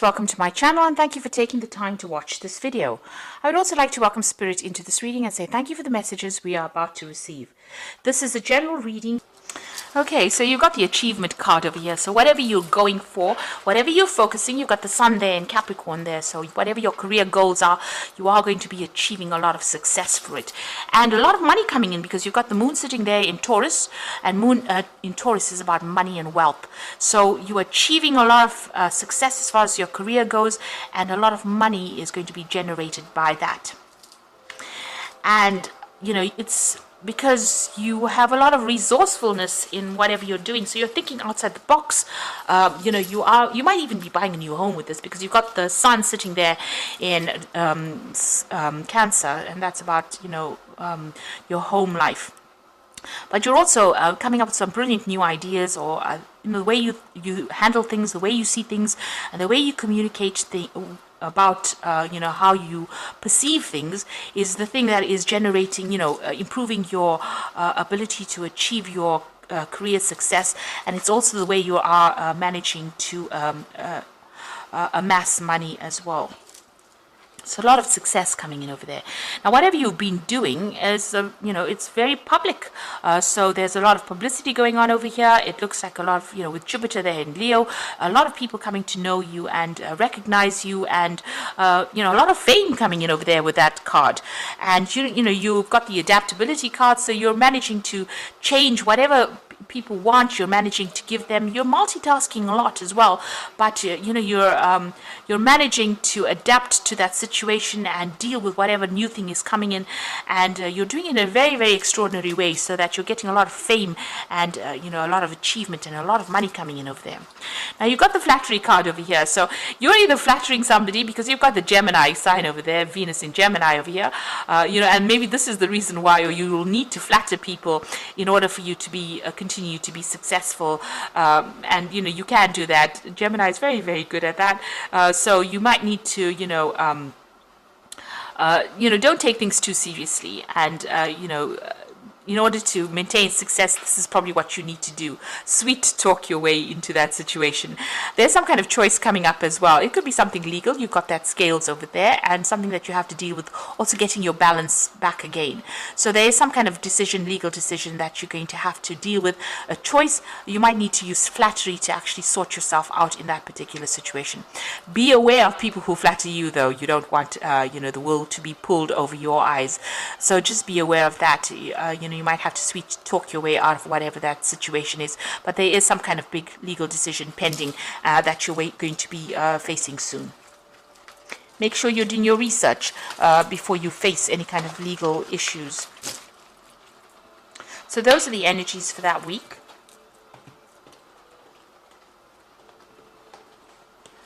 Welcome to my channel and thank you for taking the time to watch this video. I would also like to welcome Spirit into this reading and say thank you for the messages we are about to receive. This is a general reading. Okay, so you've got the achievement card over here. So whatever you're going for, whatever you're focusing, you've got the sun there and Capricorn there. So whatever your career goals are, you are going to be achieving a lot of success for it. And a lot of money coming in because you've got the moon sitting there in Taurus. And moon in Taurus is about money and wealth. So you're achieving a lot of success as far as your career goes. And a lot of money is going to be generated by that. And, you know, it's because you have a lot of resourcefulness in whatever you're doing, so you're thinking outside the box. You know, you might even be buying a new home with this because you've got the sun sitting there in Cancer, and that's about, you know, your home life. But you're also coming up with some brilliant new ideas, or you know, the way you handle things, the way you see things, and the way you communicate about you know, how you perceive things is the thing that is generating, you know, improving your ability to achieve your career success. And it's also the way you are managing to amass money as well. So a lot of success coming in over there. Now, whatever you've been doing is, you know, it's very public. So there's a lot of publicity going on over here. It looks like a lot of, you know, with Jupiter there in Leo, a lot of people coming to know you and recognize you, and, you know, a lot of fame coming in over there with that card. And, you know, you've got the adaptability card, so you're managing to change whatever people want, you're managing to give them. You're multitasking a lot as well, but you know, you're managing to adapt to that situation and deal with whatever new thing is coming in, and you're doing it in a very, very extraordinary way, so that you're getting a lot of fame and you know, a lot of achievement and a lot of money coming in over there. Now you've got the flattery card over here, so you're either flattering somebody because you've got the Gemini sign over there, Venus in Gemini over here, you know, and maybe this is the reason why, or you will need to flatter people in order for you to be continue to be successful, and you know, you can do that. Gemini is very, very good at that, so you might need to, you know, don't take things too seriously, and you know, in order to maintain success, this is probably what you need to do. Sweet talk your way into that situation. There's some kind of choice coming up as well. It could be something legal. You've got that scales over there, and something that you have to deal with, also getting your balance back again. So there is some kind of decision, legal decision, that you're going to have to deal with. A choice. You might need to use flattery to actually sort yourself out in that particular situation. Be aware of people who flatter you, though. You don't want, you know, the wool to be pulled over your eyes. So just be aware of that. You know, you might have to sweet talk your way out of whatever that situation is, but there is some kind of big legal decision pending that you're going to be facing soon. Make sure you're doing your research before you face any kind of legal issues. So those are the energies for that week.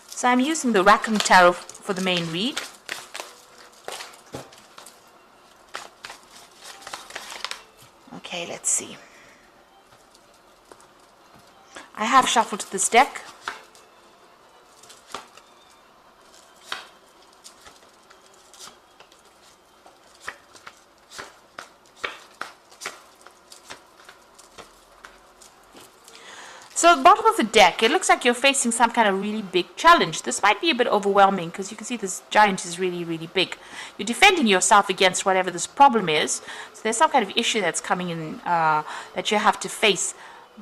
So I'm using the Rackham Tarot for the main read. Okay, let's see. I have shuffled this deck. So at the bottom of the deck, it looks like you're facing some kind of really big challenge. This might be a bit overwhelming because you can see this giant is really, really big. You're defending yourself against whatever this problem is. So there's some kind of issue that's coming in that you have to face.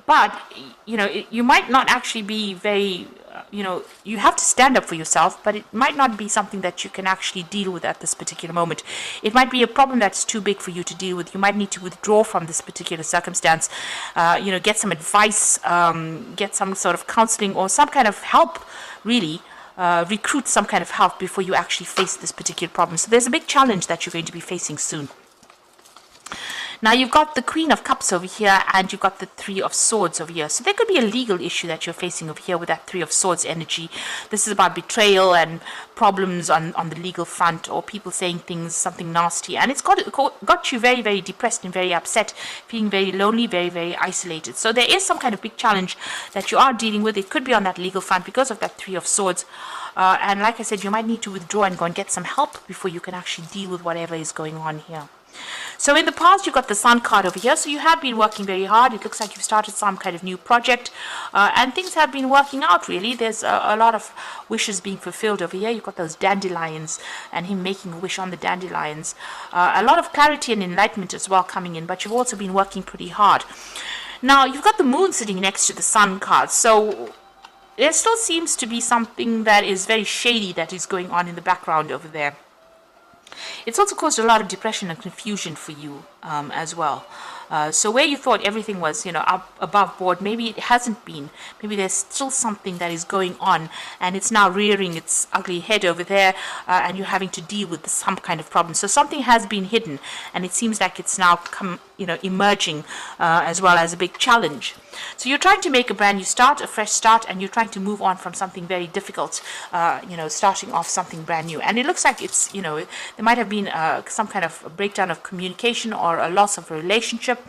But, you know, you might not actually be very, you know, you have to stand up for yourself, but it might not be something that you can actually deal with at this particular moment. It might be a problem that's too big for you to deal with. You might need to withdraw from this particular circumstance, you know, get some advice, get some sort of counseling or some kind of help, really. Recruit some kind of help before you actually face this particular problem. So there's a big challenge that you're going to be facing soon. Now you've got the Queen of Cups over here, and you've got the Three of Swords over here. So there could be a legal issue that you're facing over here with that Three of Swords energy. This is about betrayal and problems on the legal front, or people saying things, something nasty. And it's got you very, very depressed and very upset, feeling very lonely, very, very isolated. So there is some kind of big challenge that you are dealing with. It could be on that legal front because of that Three of Swords. And like I said, you might need to withdraw and go and get some help before you can actually deal with whatever is going on here. So in the past, you've got the Sun card over here. So you have been working very hard. It looks like you've started some kind of new project, and things have been working out, really. There's a lot of wishes being fulfilled over here. You've got those dandelions and him making a wish on the dandelions. A lot of clarity and enlightenment as well coming in, but you've also been working pretty hard. Now, you've got the moon sitting next to the Sun card. So there still seems to be something that is very shady that is going on in the background over there. It's also caused a lot of depression and confusion for you as well. So where you thought everything was, up above board, maybe it hasn't been. Maybe there's still something that is going on, and it's now rearing its ugly head over there, and you're having to deal with some kind of problem. So something has been hidden, and it seems like it's now emerging as well as a big challenge. So you're trying to make a brand new start, a fresh start, and you're trying to move on from something very difficult, starting off something brand new. And it looks like it's, there might have been some kind of a breakdown of communication or a loss of a relationship.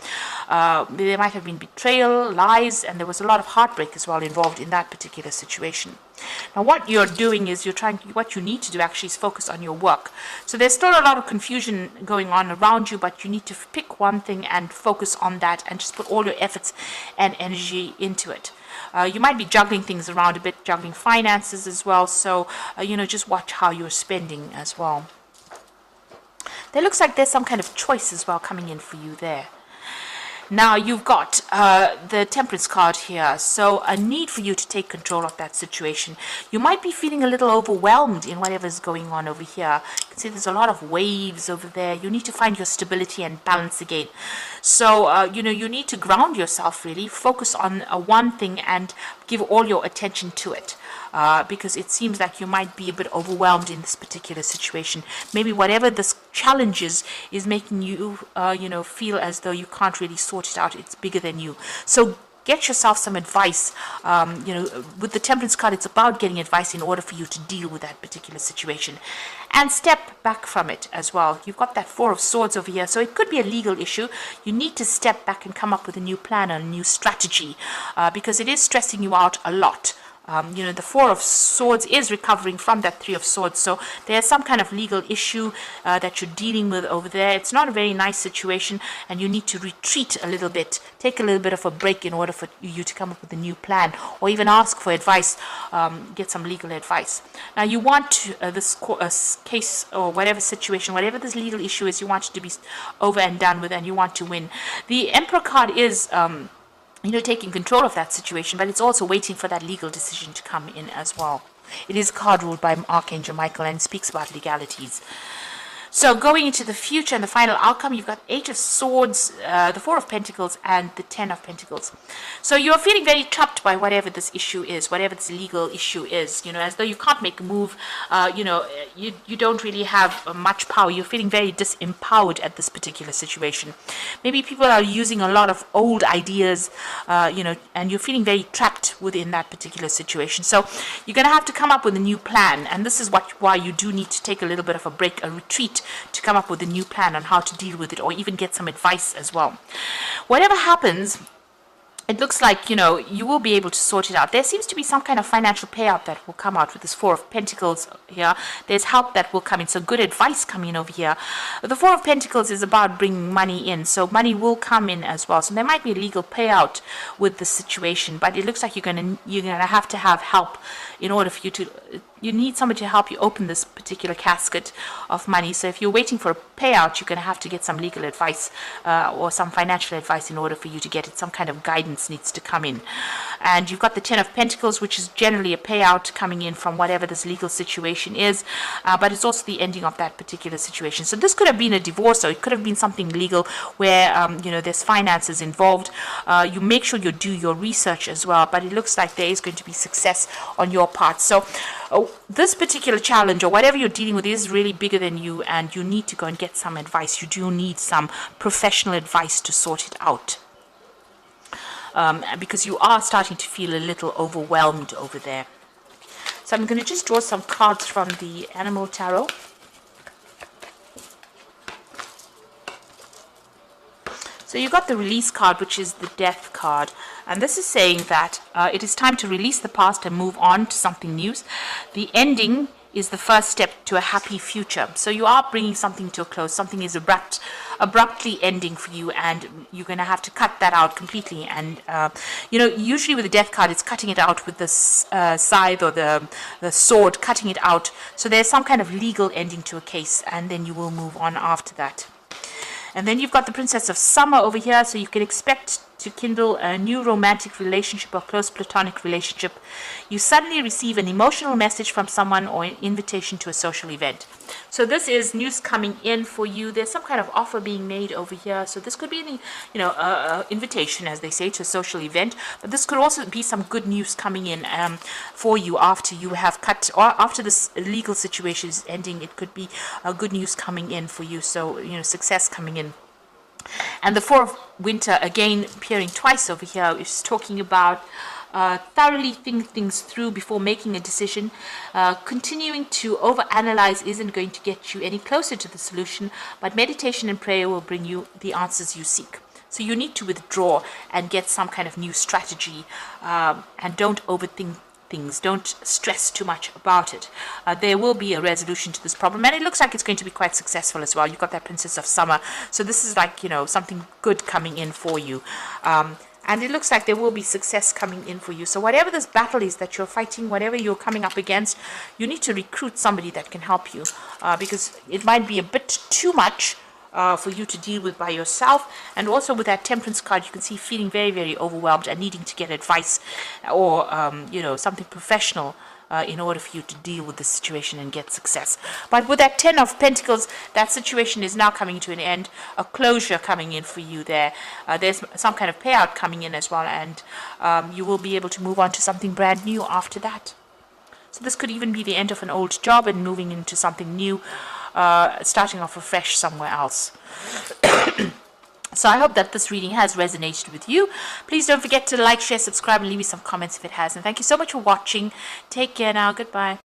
There might have been betrayal, lies, and there was a lot of heartbreak as well involved in that particular situation. Now, what you're doing is what you need to do actually is focus on your work. So there's still a lot of confusion going on around you, but you need to pick one thing and focus on that and just put all your efforts and energy into it. You might be juggling things around a bit, juggling finances as well. So, just watch how you're spending as well. There looks like there's some kind of choice as well coming in for you there. Now, you've got the Temperance card here, so a need for you to take control of that situation. You might be feeling a little overwhelmed in whatever's going on over here. You can see there's a lot of waves over there. You need to find your stability and balance again. So, you need to ground yourself, really. Focus on one thing and give all your attention to it. Because it seems like you might be a bit overwhelmed in this particular situation. Maybe whatever this challenge is making you, feel as though you can't really sort it out. It's bigger than you. So get yourself some advice. With the Temperance card, it's about getting advice in order for you to deal with that particular situation. And step back from it as well. You've got that Four of Swords over here, so it could be a legal issue. You need to step back and come up with a new plan and a new strategy because it is stressing you out a lot. The Four of Swords is recovering from that Three of Swords. So there's some kind of legal issue that you're dealing with over there. It's not a very nice situation, and you need to retreat a little bit, take a little bit of a break in order for you to come up with a new plan, or even ask for advice, get some legal advice. Now, you want this case or whatever situation, whatever this legal issue is, you want it to be over and done with, and you want to win. The Emperor card is taking control of that situation, but it's also waiting for that legal decision to come in as well. It is a card ruled by Archangel Michael and speaks about legalities. So going into the future and the final outcome, you've got Eight of Swords, the Four of Pentacles, and the Ten of Pentacles. So you're feeling very trapped by whatever this issue is, whatever this legal issue is, as though you can't make a move, you don't really have much power. You're feeling very disempowered at this particular situation. Maybe people are using a lot of old ideas, and you're feeling very trapped within that particular situation. So you're going to have to come up with a new plan, and this is why you do need to take a little bit of a break, a retreat, to come up with a new plan on how to deal with it, or even get some advice as well. Whatever happens, it looks like, you will be able to sort it out. There seems to be some kind of financial payout that will come out with this Four of Pentacles here. There's help that will come in, so good advice coming in over here. The Four of Pentacles is about bringing money in, so money will come in as well. So there might be a legal payout with the situation, but it looks like you're gonna have to have help in order for you to. You need somebody to help you open this particular casket of money. So if you're waiting for a payout, you're going to have to get some legal advice or some financial advice in order for you to get it. Some kind of guidance needs to come in. And you've got the Ten of Pentacles, which is generally a payout coming in from whatever this legal situation is. But it's also the ending of that particular situation. So this could have been a divorce, or it could have been something legal where, there's finances involved. You make sure you do your research as well. But it looks like there is going to be success on your part. So this particular challenge or whatever you're dealing with is really bigger than you, and you need to go and get some advice. You do need some professional advice to sort it out, because you are starting to feel a little overwhelmed over there. So I'm going to just draw some cards from the Animal Tarot. So you got the release card, which is the death card. And this is saying that it is time to release the past and move on to something new. The ending is the first step to a happy future. So you are bringing something to a close. Something is abruptly ending for you, and you're going to have to cut that out completely. And usually with the death card, it's cutting it out with the scythe or the sword, cutting it out. So there's some kind of legal ending to a case, and then you will move on after that. And then you've got the Princess of Summer over here, so you can expect to kindle a new romantic relationship or close platonic relationship. You suddenly receive an emotional message from someone or an invitation to a social event. So this is news coming in for you. There's some kind of offer being made over here. So this could be an invitation, as they say, to a social event. But this could also be some good news coming in for you after you have cut, or after this legal situation is ending. It could be good news coming in for you. So, success coming in. And the Four of Winter, again, appearing twice over here, is talking about thoroughly think things through before making a decision. Continuing to overanalyze isn't going to get you any closer to the solution, but meditation and prayer will bring you the answers you seek. So you need to withdraw and get some kind of new strategy, and don't overthink things. Don't stress too much about it. There will be a resolution to this problem, and it looks like it's going to be quite successful as well. You've got that Princess of Summer, so this is like, something good coming in for you. And it looks like there will be success coming in for you. So whatever this battle is that you're fighting, whatever you're coming up against, you need to recruit somebody that can help you, because it might be a bit too much for you to deal with by yourself. And also with that Temperance card, you can see feeling very, very overwhelmed and needing to get advice or something professional in order for you to deal with the situation and get success. But with that 10 of Pentacles, that situation is now coming to an end, a closure coming in for you there. There's some kind of payout coming in as well, and you will be able to move on to something brand new after that. So this could even be the end of an old job and moving into something new, starting off afresh somewhere else. So I hope that this reading has resonated with you. Please don't forget to like, share, subscribe, and leave me some comments if it has. And thank you so much for watching. Take care now. Goodbye.